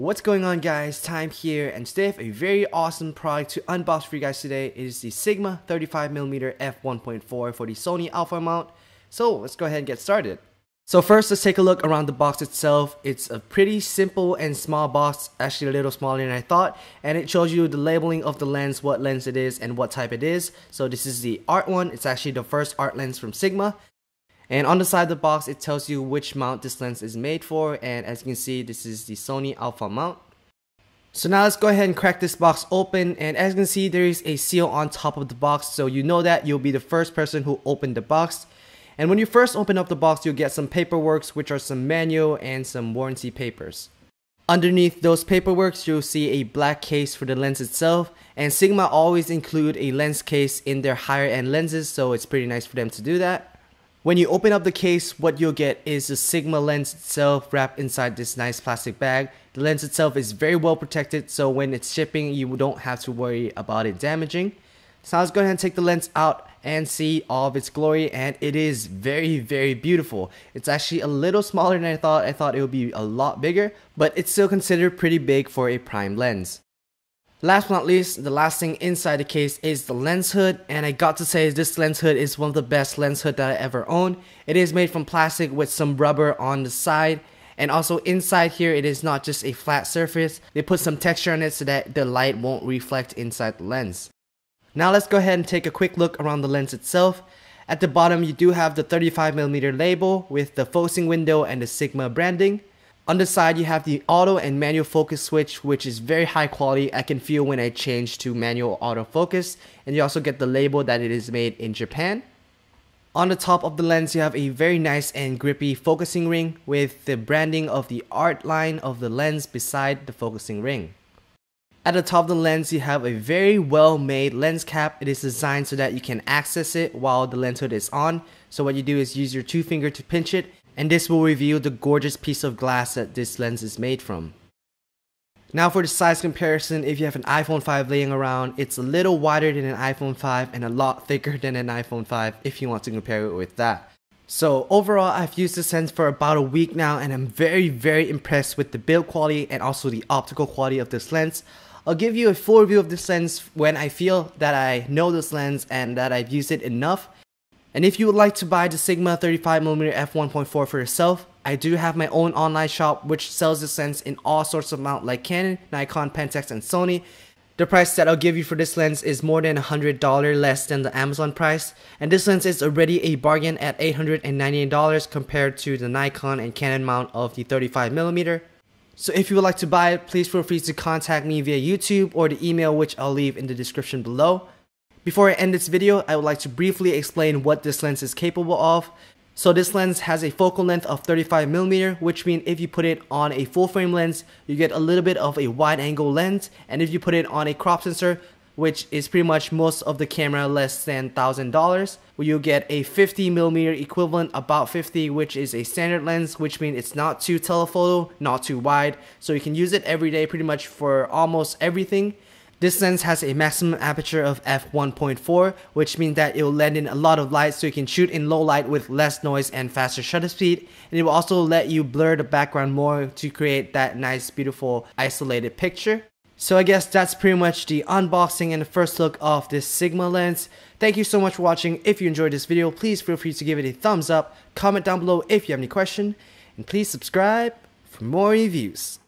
What's going on, guys? Time here, and today I have a very awesome product to unbox for you guys today. It is the Sigma 35mm f1.4 for the Sony alpha mount. So let's go ahead and get started. So first, let's take a look around the box itself. It's a pretty simple and small box, actually a little smaller than I thought, and it shows you the labeling of the lens, what lens it is and what type it is. So this is the art one. It's actually the first art lens from Sigma. And on the side of the box, it tells you which mount this lens is made for, and as you can see, this is the Sony alpha mount. So now let's go ahead and crack this box open, and as you can see, there is a seal on top of the box, so you know that you'll be the first person who opened the box. And when you first open up the box, you'll get some paperwork, which are some manual and some warranty papers. Underneath those paperwork, you'll see a black case for the lens itself, and Sigma always include a lens case in their higher end lenses, so it's pretty nice for them to do that. When you open up the case, what you'll get is the Sigma lens itself wrapped inside this nice plastic bag. The lens itself is very well protected, so when it's shipping, you don't have to worry about it damaging. So let's go ahead and take the lens out and see all of its glory, and it is very, very beautiful. It's actually a little smaller than I thought. I thought it would be a lot bigger, but it's still considered pretty big for a prime lens. Last but not least, the last thing inside the case is the lens hood, and I got to say this lens hood is one of the best lens hood that I ever owned. It is made from plastic with some rubber on the side, and also inside here it is not just a flat surface. They put some texture on it so that the light won't reflect inside the lens. Now let's go ahead and take a quick look around the lens itself. At the bottom you do have the 35mm label with the focusing window and the Sigma branding. On the side, you have the auto and manual focus switch, which is very high quality. I can feel when I change to manual autofocus, and you also get the label that it is made in Japan. On the top of the lens, you have a very nice and grippy focusing ring with the branding of the art line of the lens beside the focusing ring. At the top of the lens, you have a very well made lens cap. It is designed so that you can access it while the lens hood is on. So what you do is use your two fingers to pinch it, and this will reveal the gorgeous piece of glass that this lens is made from. Now for the size comparison, if you have an iPhone 5 laying around, it's a little wider than an iPhone 5 and a lot thicker than an iPhone 5 if you want to compare it with that. So overall, I've used this lens for about a week now, and I'm very impressed with the build quality and also the optical quality of this lens. I'll give you a full review of this lens when I feel that I know this lens and that I've used it enough. And if you would like to buy the Sigma 35mm f1.4 for yourself, I do have my own online shop which sells this lens in all sorts of mounts like Canon, Nikon, Pentax, and Sony. The price that I'll give you for this lens is more than $100 less than the Amazon price, and this lens is already a bargain at $898 compared to the Nikon and Canon mount of the 35mm. So if you would like to buy it, please feel free to contact me via YouTube or the email which I'll leave in the description below. Before I end this video, I would like to briefly explain what this lens is capable of. So this lens has a focal length of 35mm, which means if you put it on a full frame lens, you get a little bit of a wide angle lens, and if you put it on a crop sensor, which is pretty much most of the camera less than $1,000, you'll get a 50mm equivalent, about 50, which is a standard lens, which means it's not too telephoto, not too wide, so you can use it every day pretty much for almost everything. This lens has a maximum aperture of f1.4, which means that it will let in a lot of light, so you can shoot in low light with less noise and faster shutter speed. And it will also let you blur the background more to create that nice, beautiful, isolated picture. So I guess that's pretty much the unboxing and the first look of this Sigma lens. Thank you so much for watching. If you enjoyed this video, please feel free to give it a thumbs up, comment down below if you have any question, and please subscribe for more reviews.